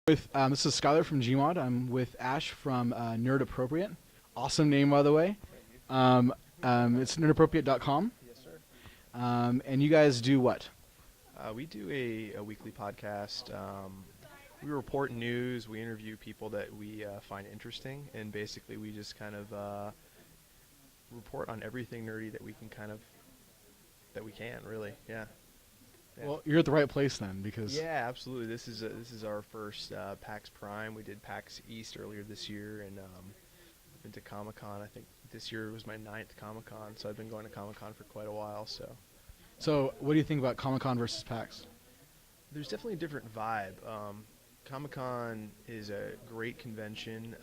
This is Skylar from Gmod. I'm with Ash from Nerd Appropriate. Awesome name, by the way. It's nerdappropriate.com. Yes, sir. And you guys do what? We do a weekly podcast. We report news. We interview people that we find interesting, and basically we just kind of report on everything nerdy that we can really. Yeah. Yeah. Well, you're at the right place then, because Yeah, absolutely. This is our first PAX Prime. We did PAX East earlier this year, and been to Comic Con. I think this year was my 9th Comic Con, so I've been going to Comic Con for quite a while. So what do you think about Comic-Con versus PAX? There's definitely a different vibe. Comic Con is a great convention.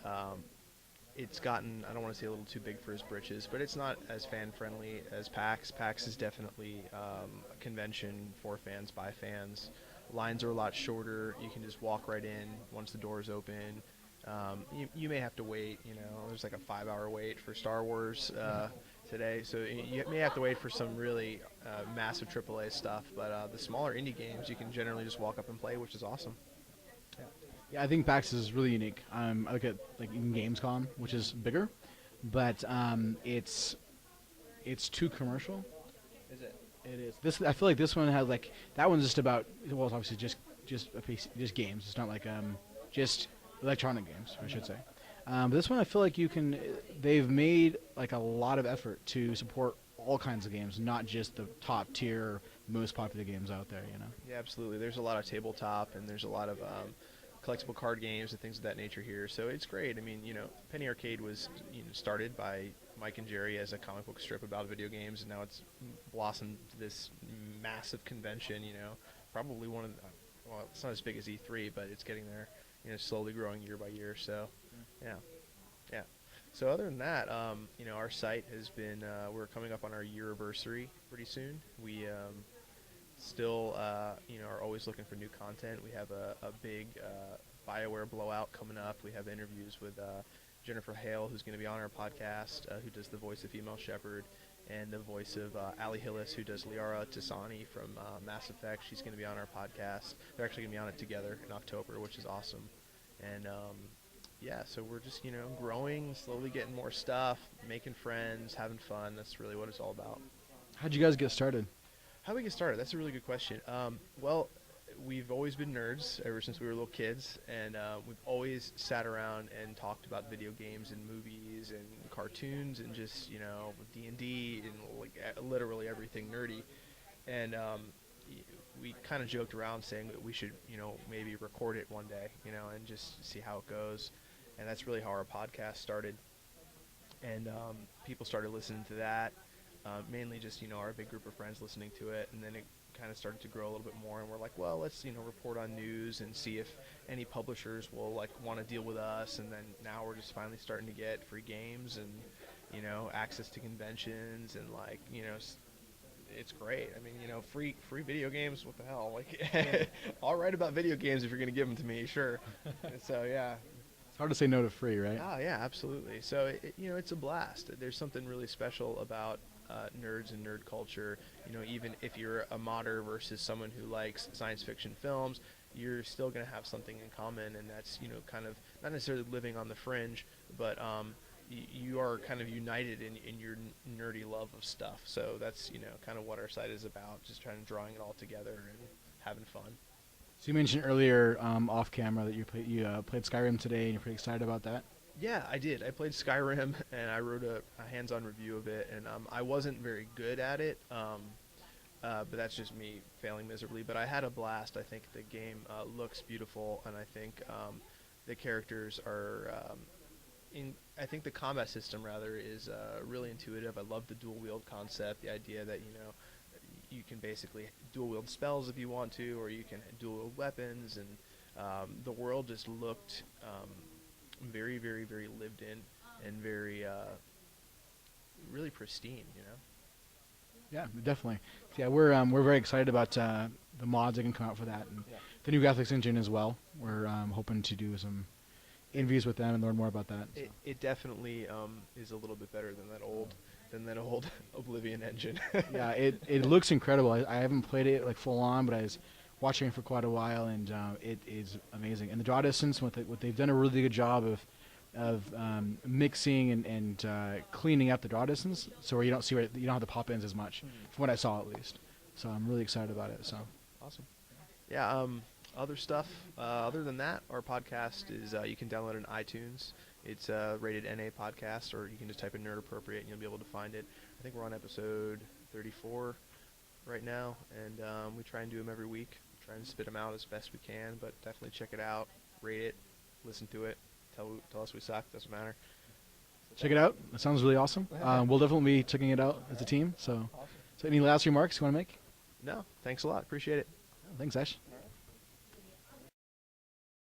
It's gotten, I don't want to say a little too big for his britches, but it's not as fan friendly as PAX. PAX is definitely a convention for fans by fans. Lines are a lot shorter. You can just walk right in once the doors open. You may have to wait. There's like a 5-hour wait for Star Wars today, so you may have to wait for some really massive AAA stuff. But the smaller indie games, you can generally just walk up and play, which is awesome. Yeah, I think PAX is really unique. I look at like even Gamescom, which is bigger, but it's too commercial. Is it? It is. I feel like this one has like that one's just about, well, it's obviously just games. It's not like just electronic games, I should say. But this one, I feel like they've made like a lot of effort to support all kinds of games, not just the top tier, most popular games out there. Yeah, absolutely. There's a lot of tabletop, and there's a lot of collectible card games and things of that nature here. So it's great. I mean, Penny Arcade was started by Mike and Jerry as a comic book strip about video games, and now it's blossomed to this massive convention. Probably one of well, it's not as big as E3, but it's getting there. Slowly growing year by year. So, yeah. So other than that, our site has been. We're coming up on our year anniversary pretty soon. We still, are always looking for new content. We have a big BioWare blowout coming up. We have interviews with Jennifer Hale, who's going to be on our podcast, who does the voice of Female Shepherd, and the voice of Ali Hillis, who does Liara Tassani from Mass Effect. She's going to be on our podcast. They're actually going to be on it together in October, which is awesome. And so we're just growing, slowly getting more stuff, making friends, having fun. That's really what it's all about. How'd you guys get started? How do we get started? That's a really good question. Well, we've always been nerds ever since we were little kids, and we've always sat around and talked about video games and movies and cartoons and just D&D and like literally everything nerdy. And we kind of joked around saying that we should maybe record it one day and just see how it goes. And that's really how our podcast started. And people started listening to that. Mainly just our big group of friends listening to it, and then it kind of started to grow a little bit more, and we're like, well, let's report on news and see if any publishers will want to deal with us. And then now we're just finally starting to get free games and access to conventions, and it's great. I mean, free video games, what the hell, I'll write about video games if you're going to give them to me, sure. So yeah, It's hard to say no to free, right? oh yeah, absolutely. So it's a blast. There's something really special about nerds and nerd culture. Even if you're a modder versus someone who likes science fiction films, you're still going to have something in common, and that's kind of not necessarily living on the fringe, but you are kind of united in your nerdy love of stuff. So that's kind of what our site is about, just trying to drawing it all together and having fun. So you mentioned earlier off camera that you played Skyrim today, and you're pretty excited about that. Yeah, I did. I played Skyrim, and I wrote a hands-on review of it, and I wasn't very good at it, but that's just me failing miserably. But I had a blast. I think the game looks beautiful, and I think the characters are I think the combat system, rather, is really intuitive. I love the dual-wield concept, the idea that, you can basically dual-wield spells if you want to, or you can dual-wield weapons, and the world just looked very, very, very lived in and very, really pristine, Yeah, definitely. Yeah, we're very excited about the mods that can come out for that, and the new graphics engine as well. We're hoping to do some interviews with them and learn more about that. So. It definitely is a little bit better than that old Oblivion engine. Yeah, it looks incredible. I haven't played it full on, but watching it for quite a while, and it is amazing. And the draw distance, what they've done a really good job of mixing and cleaning up the draw distance, so where you don't see where you don't have the pop ins as much, from what I saw at least. So I'm really excited about it. So Awesome. Yeah. Other stuff. Other than that, our podcast is you can download it on iTunes. It's rated NA podcast, or you can just type in Nerd Appropriate and you'll be able to find it. I think we're on episode 34 right now, and we try and do them every week. Try and spit them out as best we can, but definitely check it out, rate it, listen to it, tell us we suck. Doesn't matter. check it out. It sounds really awesome. We'll definitely be checking it out as a team. So any last remarks you want to make? No, thanks a lot. Appreciate it. Thanks, Ash.